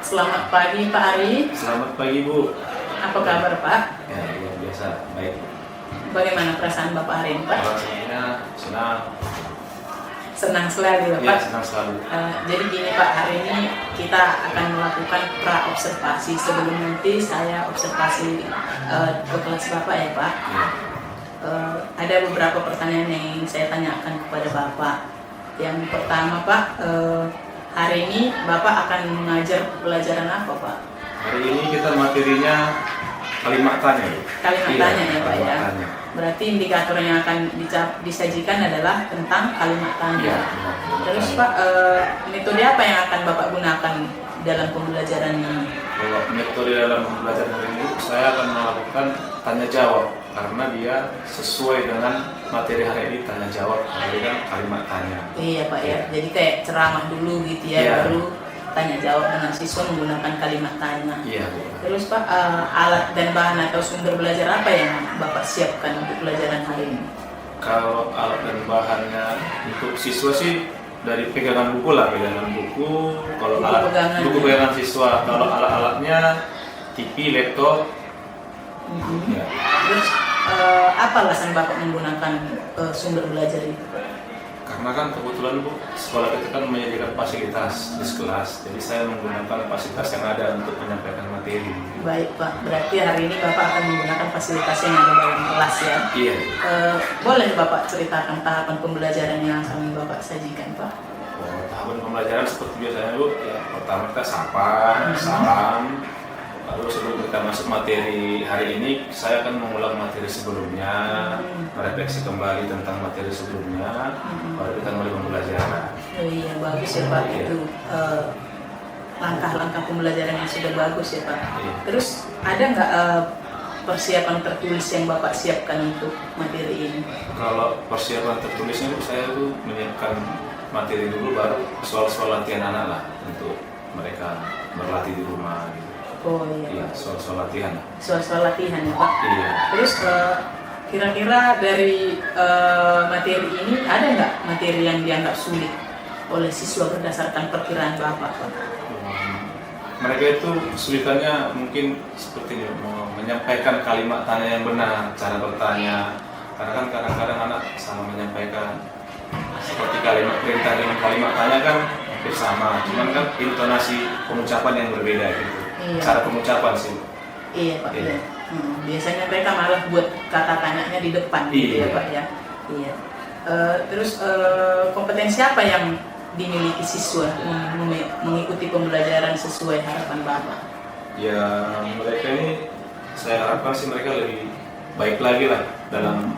Selamat pagi Pak Ari. Selamat pagi Bu. Apa kabar Pak? Ya, luar biasa, baik. Bagaimana perasaan Bapak hari ini Pak? Rasanya senang. Senang sekali Ya, Pak. senang selalu. Jadi gini Pak, hari ini kita akan melakukan pra-observasi. Sebelum nanti saya observasi ke kelas Bapak ya Pak. Ya. Ada beberapa pertanyaan yang ingin saya tanyakan kepada Bapak. Yang pertama Pak, hari ini Bapak akan mengajar pelajaran apa Pak? Hari ini kita materinya kalimat tanya. Kalimat Iya, tanya ya Pak ya. kalimat tanya. Berarti indikator yang akan disajikan adalah tentang kalimat tanya. Iya, Terus Pak, metode apa yang akan Bapak gunakan dalam pembelajaran ini? Kalau metode dalam pembelajaran hari ini, saya akan melakukan tanya jawab karena dia sesuai dengan materi hari ini, tanya jawab, hari kan kalimat tanya. Iya Pak ya. Jadi kayak ceramah dulu gitu ya, Iya. baru tanya jawab dengan siswa menggunakan kalimat tanya. Iya, Bu. Terus Pak, alat dan bahan atau sumber belajar apa yang Bapak siapkan untuk pelajaran hari ini? Kalau alat dan bahannya untuk siswa sih dari pegangan buku lah, pegangan buku. Kalau Buku alat pegangan. buku pegangan siswa, kalau alat-alatnya TV, laptop. Ya. Terus apa alasan Bapak menggunakan sumber belajar itu Pak? Karena kan kebetulan Bu, sekolah kita kan menyediakan fasilitas di kelas, jadi saya menggunakan fasilitas yang ada untuk menyampaikan materi. Baik Pak, berarti hari ini Bapak akan menggunakan fasilitas yang ada dalam kelas ya. Iya. Boleh Bapak ceritakan tahapan pembelajaran yang akan Bapak sajikan Pak? Tahapan pembelajaran seperti biasanya Bu, ya pertama kita sapa, salam. Lalu sebelum kita masuk materi hari ini, saya akan mengulang materi sebelumnya, merefleksi kembali tentang materi sebelumnya, baru kita mulai pembelajaran. Oh iya, bagus ya Pak, Iya. itu langkah-langkah pembelajaran yang sudah bagus ya Pak. Iya. Terus ada nggak persiapan tertulis yang Bapak siapkan untuk materi ini? Kalau persiapan tertulisnya Bu, saya tuh menyiapkan materi dulu, baru soal-soal latihan anak lah untuk mereka berlatih di rumah. Gitu. Oh iya, Iya, soal-soal latihan. soal-soal latihan ya Pak. Iya. Terus kira-kira dari materi ini ada nggak materi yang dianggap sulit oleh siswa berdasarkan perkiraan Bapak Pak? Mereka itu kesulitannya mungkin seperti ini, menyampaikan kalimat tanya yang benar, cara bertanya. Karena kan kadang-kadang anak salah menyampaikan, seperti kalimat perintah dengan kalimat tanya kan hampir sama, cuman kan intonasi pengucapan yang berbeda gitu. Iya. Cara pengucapan sih. Iya Pak. Iya. Iya. Biasanya mereka malah buat kata tanyanya di depan gitu ya Iya. Pak ya. Iya. Terus kompetensi apa yang dimiliki siswa mengikuti pembelajaran sesuai harapan Bapak? Ya mereka ini saya harapkan sih mereka lebih baik lagi lah dalam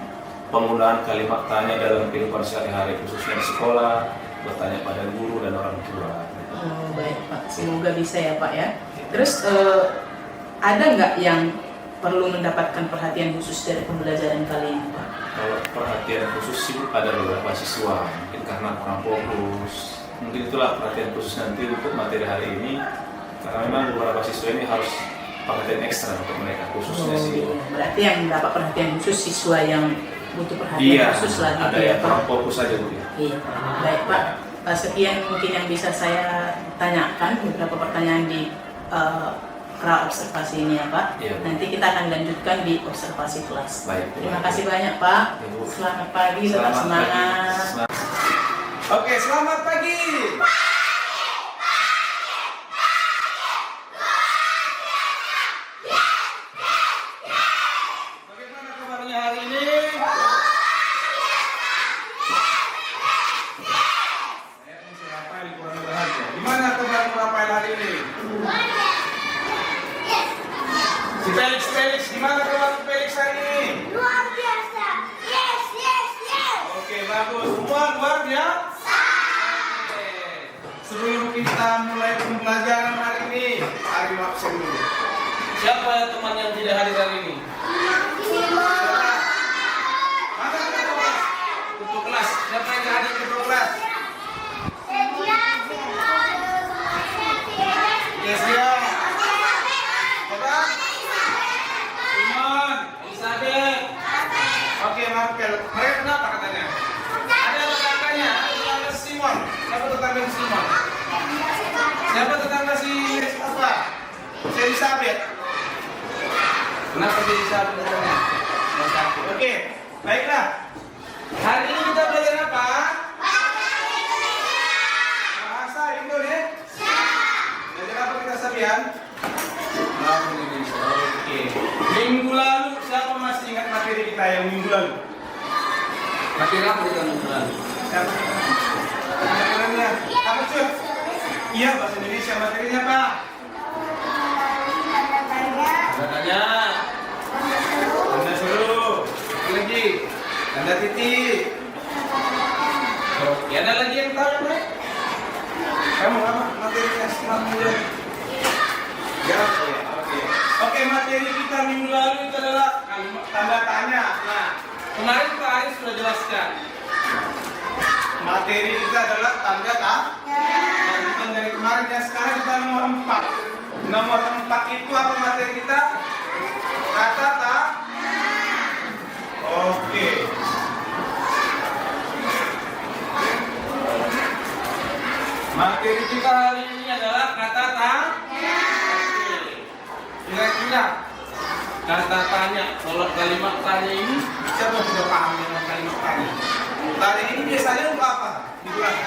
penggunaan kalimat tanya dalam kehidupan sehari-hari, khususnya di sekolah, bertanya pada guru dan orang tua. Oh, baik Pak, semoga bisa ya Pak ya. Terus ada nggak yang perlu mendapatkan perhatian khusus dari pembelajaran kali ini Pak? Kalau perhatian khusus sih ada beberapa siswa, mungkin karena kurang fokus. Mungkin itulah perhatian khusus nanti untuk materi hari ini, karena memang beberapa siswa ini harus perhatian ekstra untuk mereka khususnya sih. Iya. Berarti yang mendapat perhatian khusus siswa yang butuh perhatian Iya, khusus lagi ada ya yang Pak? kurang fokus aja Bu. Iya, baik Pak. Sekian mungkin yang bisa saya tanyakan, beberapa pertanyaan di pra-observasi ini ya Pak. Iya. Nanti kita akan lanjutkan di observasi kelas. Baik. Terima kasih banyak Pak. Ibu. Selamat pagi, tetap Selamat semangat. pagi. Oke, selamat pagi. Bagaimana kabarnya hari ini? Saya mesti Rafael kurang bahagia. Gimana kabar Rafael hari ini? Si Felix, gimana kabar Felix hari ini? Luar biasa. Yes, yes, yes. Oke, bagus. Semua luar biasa. Oke. Sebelum kita mulai pembelajaran hari ini, hari absen dulu. Siapa ya teman yang tidak hadir hari ini? Mana ketua kelas? Ketua kelas. Siapa yang tidak hadir ketua kelas? Yes, ya. Siapa? Simon, Elizabeth. Oke, Markel. Mereka kenapa katanya? Ada tetangganya, ada tetangga Simon. Siapa tetangga Simon? Siapa tetangga si apa? Kenapa jadi satu katanya? Satu. Oke, baiklah. Hari ini kita belajar apa? Bahasa Indonesia. Belajar apa kita Sabian? Bahasa Indonesia. Oke. Minggu lalu siapa masih ingat materi kita yang minggu lalu? Materi apa kita minggu lalu? Siapa? Materinya apa cuy? Iya bahasa Indonesia. Materinya apa? Tandanya. Tanda seru. Apa lagi? Tanda titik. Oke, ada lagi yang tahu ya? Kamu apa materinya semalam ya? Ya, oke. Oke, materi kita minggu lalu itu adalah kalimat tanda tanya. Nah, kemarin Pak Aris sudah jelaskan. Materi kita adalah tanda tanya. Lanjutan dari kemarin ya, sekarang kita nomor 4. Nomor 4 itu apa materi kita? Kata tak? Oke. Materi kita hari ini adalah kata tak? Kira-kira kata tanya, kalau kalimat tanya ini siapa sudah paham dengan kalimat tanya? Tanya ini biasanya untuk apa? Digunakan.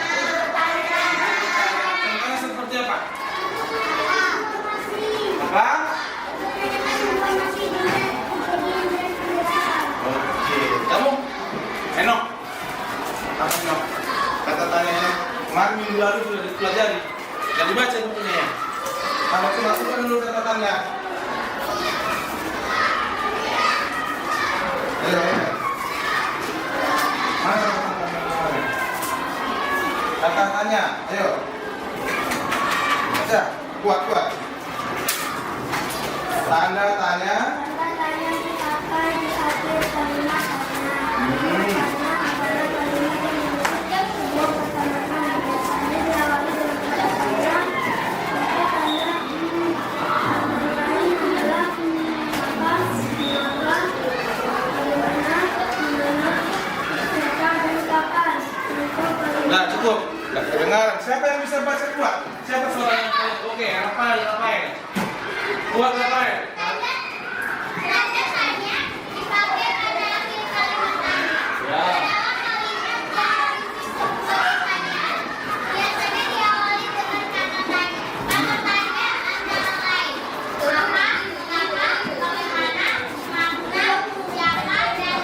Contohnya seperti apa? Apa? Oke, kamu? Enok? Apa Enok? Kata tanya Enok kemarin minggu lalu sudah dipelajari dan dibaca bukunya ya. Kalau itu masukkan dulu catatannya. Ayo, mana catatannya? Ayo, baca, kuat. Tanda tanya. Tanda tanya dipakai di akhir kalimat tanya. Tanya adalah kalimat yang menyebutkan sebuah pertanyaan. Biasanya diawali dengan kata tanya. Maka tanda lain adalah apa, mengapa, bagaimana, siapa, dan kapan. Untuk kalimat. Nah, cukup. Nggak kedengaran. Siapa yang bisa baca kuat? Siapa suara yang paling oke? Rafael. Kuat Rafael. Tanda tanya dipakai pada akhir kalimat tanya. Ya. Dalam kalimat yang disebut pertanyaan, biasanya diawali dengan kata tanya. Kata tanya antara lain apa, mengapa, bagaimana, makna, siapa, dan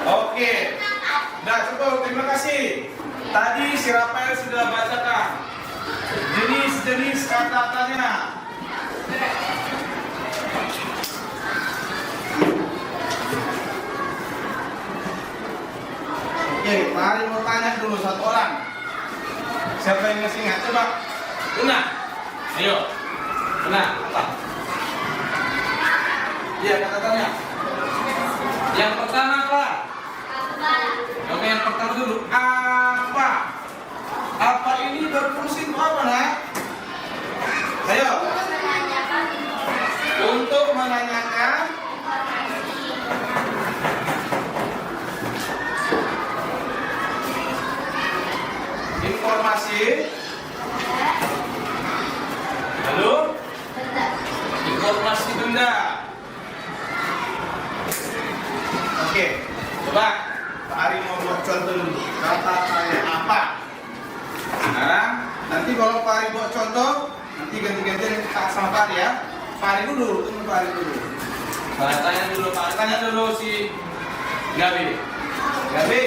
Oke. Nah, cukup. Terima kasih. Tadi si Rafael sudah bacakan jenis-jenis kata tanya. Oke, mari mau tanya dulu satu orang. Siapa yang masih ingat? Coba. Una. Ayo. Una, apa? Iya, kata tanya. Yang pertama apa? Oke, yang pertama dulu. Apa? Apa ini berfungsi untuk apa, nak? Ayo. Untuk menanyakan informasi. Lalu informasi benda. Oke, coba Pak Ari mau buat contoh dulu. Kata tanya apa? Sekarang nanti kalau Pak Ari buat contoh, nanti ganti-gantian sama Pak Ari ya. Pak Ari dulu, tunggu Pak Ari dulu. Tanya dulu si Gabi. Gabi,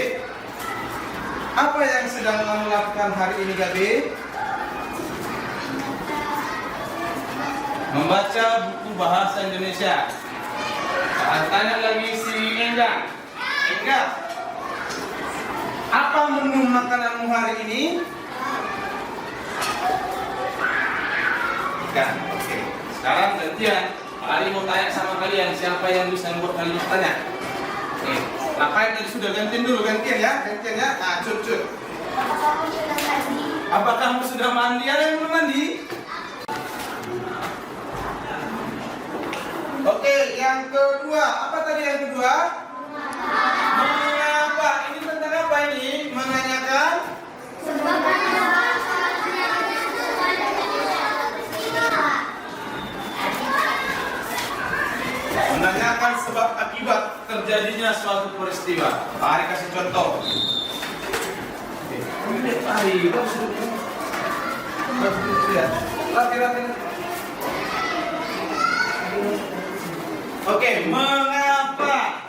apa yang sedang kamu lakukan hari ini, Gabi? Membaca buku bahasa Indonesia. Tanya lagi si Engga. Engga, apa menu makananmu hari ini? Ikan. Oke. Sekarang gantian. Pak Ali mau tanya sama kalian siapa yang bisa membuat kalimat tanya. Oke. Rafael tadi sudah gantian dulu, gantian ya. Nah, cut. Apakah kamu sudah mandi? Ada yang belum mandi? Oke, yang kedua. Apa tadi yang kedua? Mengapa? Ini tentang apa ini? Menanyakan? sebab akibat terjadinya suatu peristiwa. Pak Ari kasih contoh. Ini Pak Ari, kamu sudah lihat. Lati-lati. Oke, mengapa?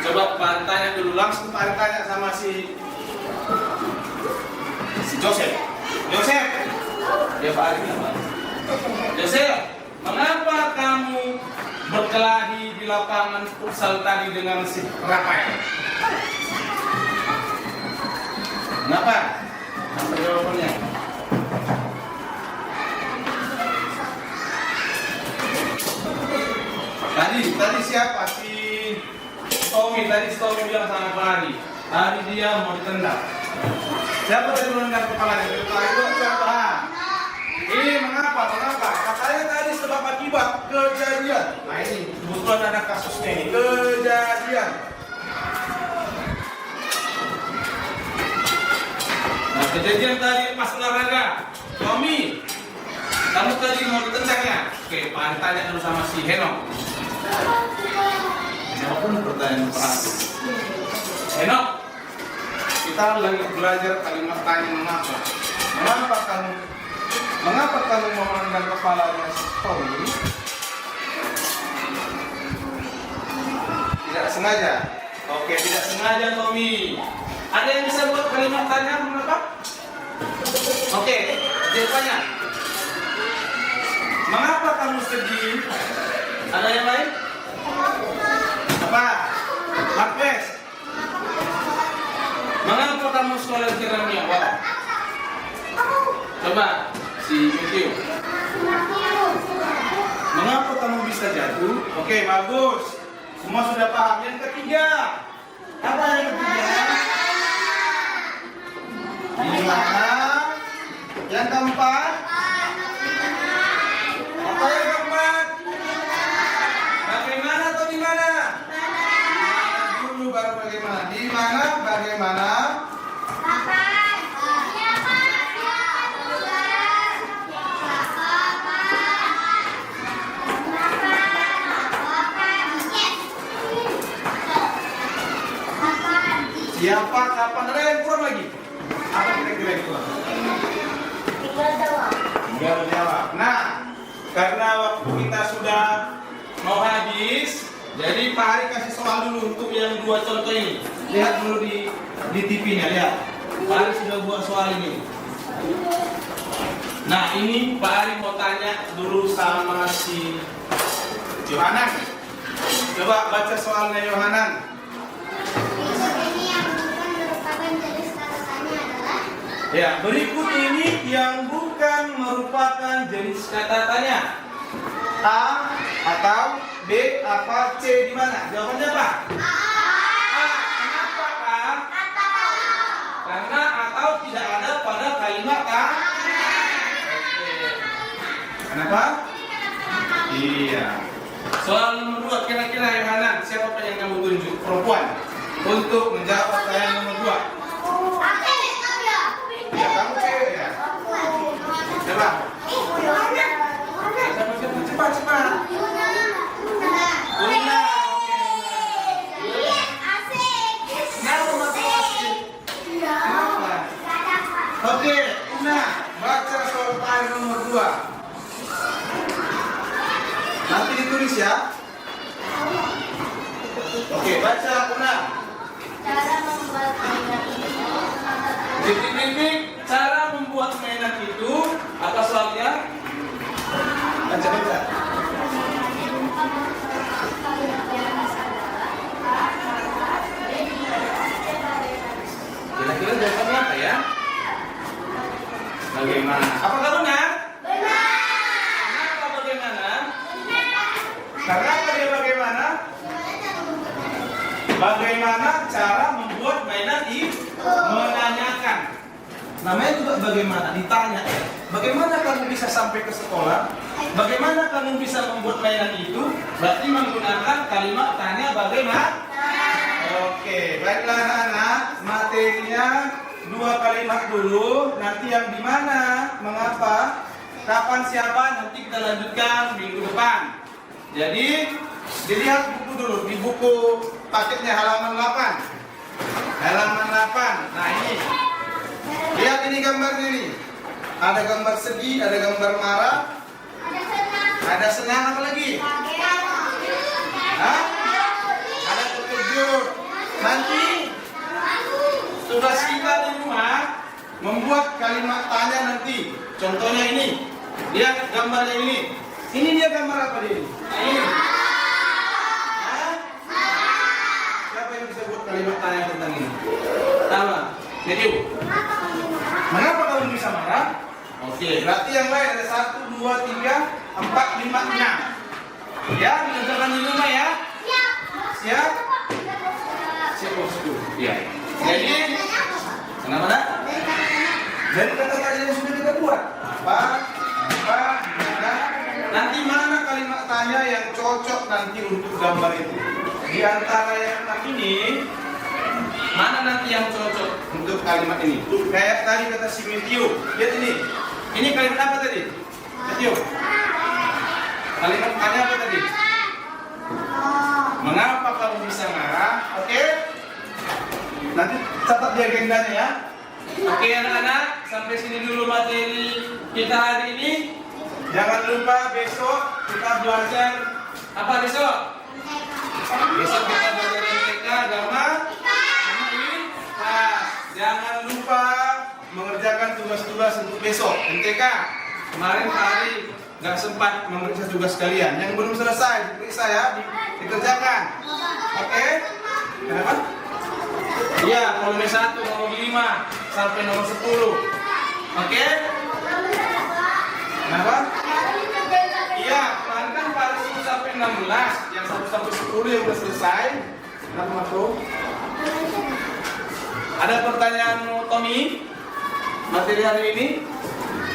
Coba Pak Ari tanya dulu, langsung Pak Ari tanya sama si Joseph. Joseph, ya Pak Ari apa? Joseph, mengapa kamu berkelahi di lapangan futsal tadi dengan si Rafael? Kenapa? Apa jawabannya? Tadi siapa? Si Tommy. Tadi Tommy bilang sama Pak Ari. Tadi dia mau ditendang. Siapa tadi menendang kepalanya? Kepala itu siapa? Ini mengapa? Katanya tadi sebab akibat kejadian. Nah ini kebetulan ada kasusnya ini. Kejadian. Nah kejadian tadi pas olahraga. Tommy, kamu tadi mau ditendangnya? Oke, Pak Ari tanya dulu sama si Henok. Apapun pertanyaan Pak Ari. Henok, kita lagi belajar kalimat tanya mengapa. Mengapa kamu memandang kepalanya Tommy? Tidak sengaja. Oke, tidak sengaja Tommy. Ada yang bisa buat kalimat tanya mengapa? Oke, jawabannya. Mengapa kamu sedih? Ada yang lain? Apa? Marques. Mengapa kamu sekolah tiramnya? Wow. Coba si Yukio. Mengapa kamu bisa jatuh? Oke, bagus. Semua sudah paham. Yang ketiga. Apa yang ketiga? Di mana? Yang keempat? Apa yang keempat? Bagaimana atau di mana? Dulu baru bagaimana? Di mana? Bagaimana? Siapa? Kapan? Ada yang kurang lagi? Apa kira-kira yang kurang? Tinggal jawab. Nah, karena waktu kita sudah mau habis, jadi Pak Ari kasih soal dulu untuk yang dua contoh ini. Lihat dulu di TV-nya, lihat. Pak Ari sudah buat soal ini. Nah, ini Pak Ari mau tanya dulu sama si Yohanan. Coba baca soalnya Yohanan. Ya, berikut ini yang bukan merupakan jenis kata tanya. A atau B apa C di mana? Jawabannya apa? A. Kenapa A? Karena atau tidak ada pada kalimat A. Kenapa? Iya. Soal nomor 2 kira-kira Yohanan, siapa yang kamu tunjuk? Perempuan. Untuk menjawab pertanyaan nomor 2. Ya, kamu cewek ya? Coba. Cepat. Una. Kenapa masuk? Kenapa? Oke, Una, baca soal nomor 2. Nanti ditulis ya. Oke, baca Una. Cara membuat mainan itu. Titik-titik, cara membuat mainan itu apa soalnya? Baca. Kira-kira jawabannya apa ya? Bagaimana? Apakah benar? Benar. Kenapa bagaimana? Karena dia bagaimana? Bagaimana cara membuat mainan itu? Menanyakan. Namanya juga bagaimana? Ditanya. Bagaimana kamu bisa sampai ke sekolah? Bagaimana kamu bisa membuat mainan itu? Berarti menggunakan kalimat tanya bagaimana? Oke, baiklah anak-anak. Materinya 2 kalimat dulu. Nanti yang di mana? Mengapa? Kapan? Siapa? Nanti kita lanjutkan minggu depan. Jadi Dilihat buku dulu, di buku paketnya halaman 8. Halaman 8. Nah ini. Lihat ini gambarnya nih. Ada gambar sedih, ada gambar marah, ada senang, apa lagi? Hah? Ada terkejut. Nanti tugas kita di rumah membuat kalimat tanya nanti. Contohnya ini. Lihat gambarnya ini. Ini dia gambar apa dia? Ini. Hah? Siapa yang bisa buat kalimat tanya tentang ini? Pertama, Matthew. Mengapa kamu bisa marah? Oke, berarti yang lain ada 1, 2, 3, 4, 5, 6. Ya, dikerjakan di rumah ya. Siap? Siap, bosku. Iya. Jadi, kenapa nak? Dari kata-kata yang sudah kita buat. Apa? Mana? Nanti mana kalimat tanya yang cocok nanti untuk gambar itu? Di antara yang 6 ini, mana nanti yang cocok untuk kalimat ini? Kayak tadi kata si Matthew. Lihat ini. Ini kalimat apa tadi? Matthew. Kalimat tanya apa tadi? Mengapa kamu bisa marah? Oke? Nanti catat di agendanya ya. Oke anak-anak, sampai sini dulu materi kita hari ini. Jangan lupa besok kita belajar apa besok? Besok kita belajar MTK agama. Nah, jangan lupa mengerjakan tugas-tugas untuk besok MTK. Kemarin hari nggak sempat memeriksa tugas kalian. Yang belum selesai diperiksa ya, dikerjakan. Oke? Kenapa? Iya, volume 1, nomor 5 sampai nomor 10. Oke? Kenapa? Iya, kemarin kan pada 1 sampai 16, yang 1 sampai 10 yang sudah selesai. Kenapa masuk? Ada pertanyaan Tommy? Materi hari ini?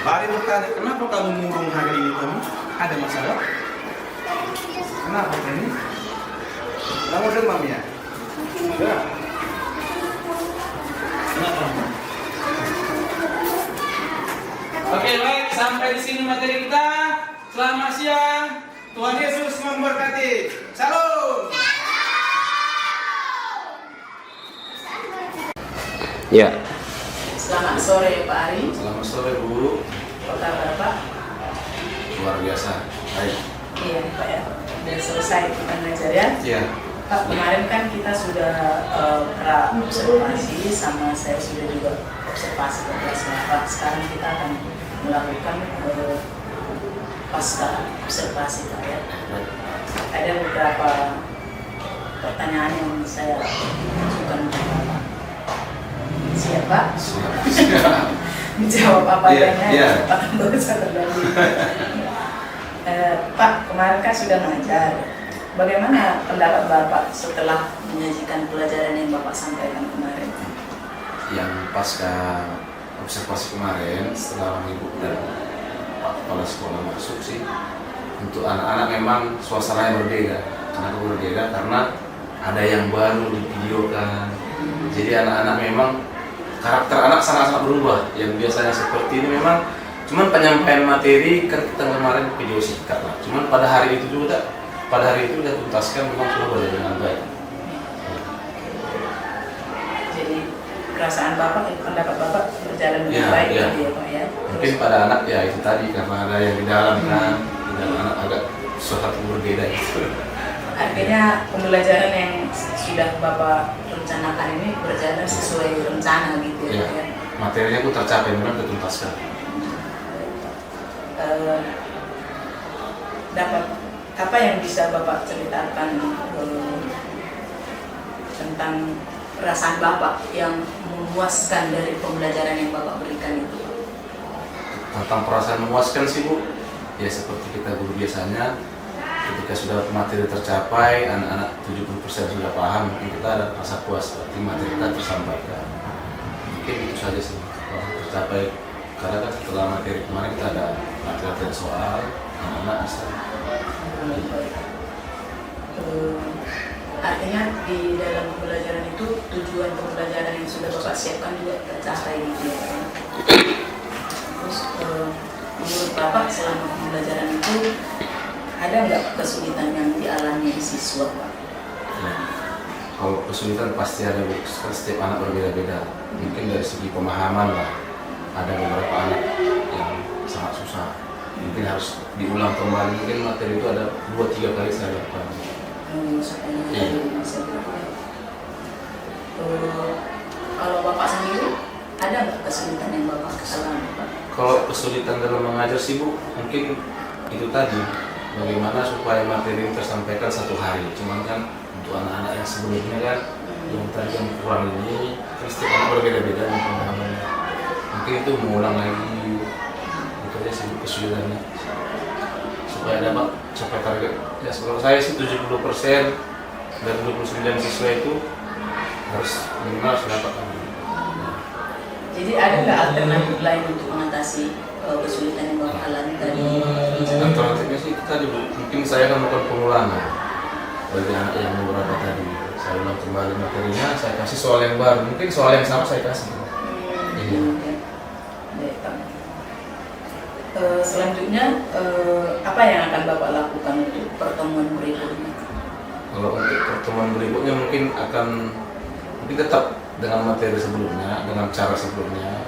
Mari bertanya, kenapa kamu murung hari ini Tommy? Ada masalah? Kenapa ini? Kamu demam ya? Enggak. Oke, baik, sampai di sini materi kita. Selamat siang. Tuhan Yesus memberkati. Salam. Ya. Selamat sore Pak Ari. Selamat sore Bu. Apa kabar Pak? Luar biasa. Baik. Iya Pak ya. Sudah selesai kita ngajar ya. Iya. Pak, kemarin kan kita sudah observasi sama saya sudah juga observasi ke kelas Bapak. Sekarang kita akan melakukan pasca observasi Pak ya. Ada beberapa pertanyaan yang saya ajukan kepada Bapak. Siap Pak? Siap. Menjawab apa adanya. Iya. Pak nggak usah terganggu. Pak, kemarin kan sudah ngajar. Bagaimana pendapat Bapak setelah menyajikan pelajaran yang Bapak sampaikan kemarin? Yang pasca observasi kemarin setelah Ibu dan Pak Kepala Sekolah masuk sih, untuk anak-anak memang suasananya berbeda. Kenapa berbeda? Karena ada yang baru divideokan. Jadi anak-anak memang karakter anak sangat-sangat berubah. Yang biasanya seperti ini memang cuman penyampaian materi kan kita kemarin video singkat lah. Cuman pada hari itu juga sudah tuntaskan memang sudah berjalan dengan baik. Jadi perasaan Bapak, pendapat Bapak berjalan dengan baik ya. gitu ya Pak ya. Mungkin pada anak ya itu tadi karena ada yang di dalam kan, di dalam anak agak suatu berbeda gitu. Artinya pembelajaran yang sudah Bapak rencanakan ini berjalan sesuai rencana gitu ya Pak ya. Materinya pun tercapai, memang tertuntaskan. Dapat apa yang bisa Bapak ceritakan tentang perasaan Bapak yang memuaskan dari pembelajaran yang Bapak berikan itu? Tentang perasaan memuaskan sih Bu, ya seperti kita guru biasanya, ketika sudah materi tercapai, anak-anak 70% sudah paham, mungkin kita ada rasa puas, berarti materi kita tersampaikan. Mungkin itu saja sih, tercapai. Karena kan setelah materi kemarin kita ada materi soal, anak-anak bisa. Artinya di dalam pembelajaran itu tujuan pembelajaran yang sudah Bapak siapkan juga tercapai gitu ya. Terus menurut Bapak selama pembelajaran itu ada nggak kesulitan yang dialami siswa Pak? Ya. Kalau kesulitan pasti ada, Bu. Setiap anak berbeda-beda. Mungkin dari segi pemahaman lah, ada beberapa anak yang sangat susah. Mungkin harus diulang kembali. Mungkin materi itu ada 2-3 kali saya lakukan. Supaya Iya. bisa kalau Bapak sendiri ada nggak kesulitan yang Bapak alami Pak? Kalau kesulitan dalam mengajar sih, Bu, mungkin itu tadi bagaimana supaya materi ini tersampaikan satu hari. Cuman kan untuk anak-anak yang sebelumnya kan yang tadi yang kurang ini, kan setiap anak berbeda-beda nih pemahamannya. Mungkin itu mengulang lagi, itu aja sih kesulitannya. Supaya dapat capai target. Ya kalau saya sih 70% dari 29 siswa itu harus minimal harus dapat. Jadi ada nggak alternatif lain untuk mengatasi kesulitan yang Bapak alami tadi? Alternatifnya sih tadi, Bu, mungkin saya akan melakukan pengulangan bagi anak yang beberapa tadi. Saya ulang kembali materinya, saya kasih soal yang baru, mungkin soal yang sama saya kasih. Iya. Oke. Baik, Pak. Selanjutnya apa yang akan Bapak lakukan untuk pertemuan berikutnya? Kalau untuk pertemuan berikutnya mungkin tetap dengan materi sebelumnya, dengan cara sebelumnya,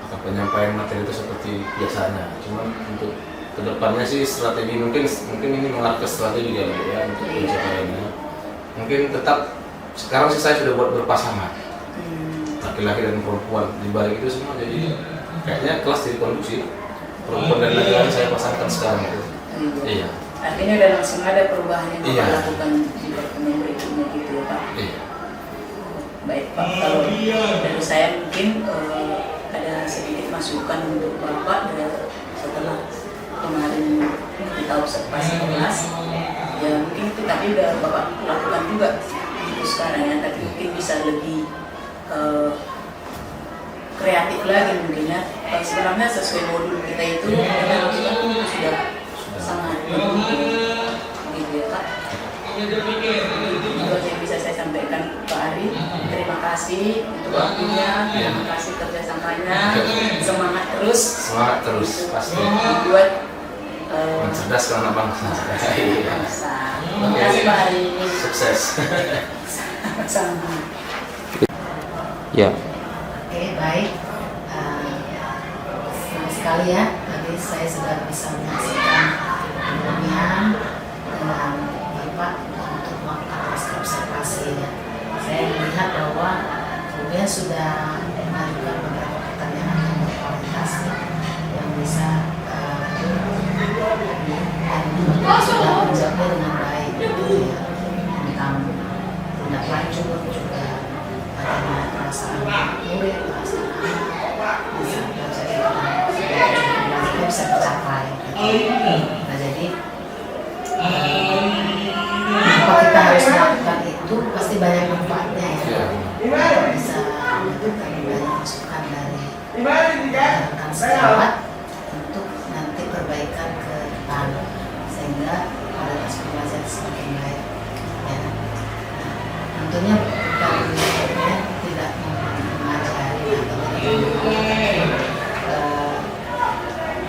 atau penyampaian materi itu seperti biasanya. Cuman untuk kedepannya sih strategi mungkin ini mengarah ke strategi ya, Bu, ya, untuk pencapaiannya. Mungkin tetap sekarang sih saya sudah buat berpasangan, laki-laki dan perempuan di balik itu semua. Jadi kayaknya kelas jadi konduksi perempuan dan laki-laki saya pasangkan sekarang itu. Iya. Artinya udah langsung ada perubahan yang Bapak Iya. lakukan di pertemuan berikutnya gitu ya Pak? Iya. Baik Pak, kalau dari saya mungkin ada sedikit masukan untuk Bapak setelah kemarin kita observasi kelas, ya mungkin itu tapi udah Bapak lakukan juga gitu sekarang ya, tapi mungkin bisa lebih kreatif lagi mungkin ya. Sebenarnya sesuai modul kita itu kita lakukan itu sudah sangat mendukung gitu ya Pak. Itu aja yang bisa saya sampaikan Pak Ari. Terima kasih untuk waktunya, terima kasih kerjasamanya, semangat terus. Semangat terus, pasti. Buat Mencerdaskan anak bangsa. bangsa. Terima kasih Pak Ari. Sukses. Sama. Ya. Oke, baik. Senang sekali ya, tadi saya sudah bisa menyaksikan pembinaan dengan Bapak untuk melakukan observasi ya. Saya melihat bahwa kemudian sudah mengajukan beberapa pertanyaan yang berkualitas yang bisa dan sudah menjawabnya dengan baik gitu ya, tentang tindak lanjut juga bagaimana perasaan murid, perasaan anak bisa belajar itu bisa tercapai gitu. Nah jadi apa kita harus melakukan itu pasti banyak manfaatnya ya. Kita bisa mendapatkan banyak masukan dari rekan sejawat untuk nanti perbaikan ke depan sehingga kualitas pembelajaran semakin baik ya. Nah, tentunya bukan tidak mengajari atau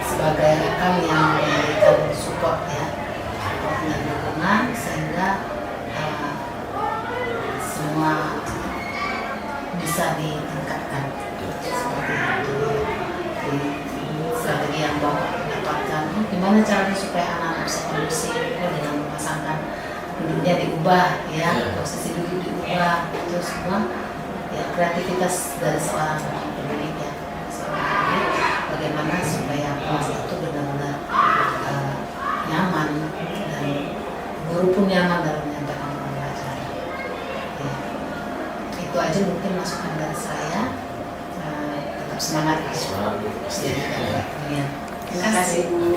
sebagai rekan yang memberikan support ya, support dan dukungan sehingga semua bisa ditingkatkan seperti itu. Di strategi yang Bapak dapatkan, gimana caranya supaya anak-anak bisa kondusif dengan memasangkan duduknya diubah ya, posisi duduk diubah, itu semua ya kreativitas dari seorang pendidik ya, seorang pendidik bagaimana supaya kelas itu benar-benar nyaman dan guru pun nyaman dalam menyampaikan pembelajaran ya. Itu aja mungkin masukan dari saya. Tetap semangat ya. Semangat. Ya. Terima kasih Bu.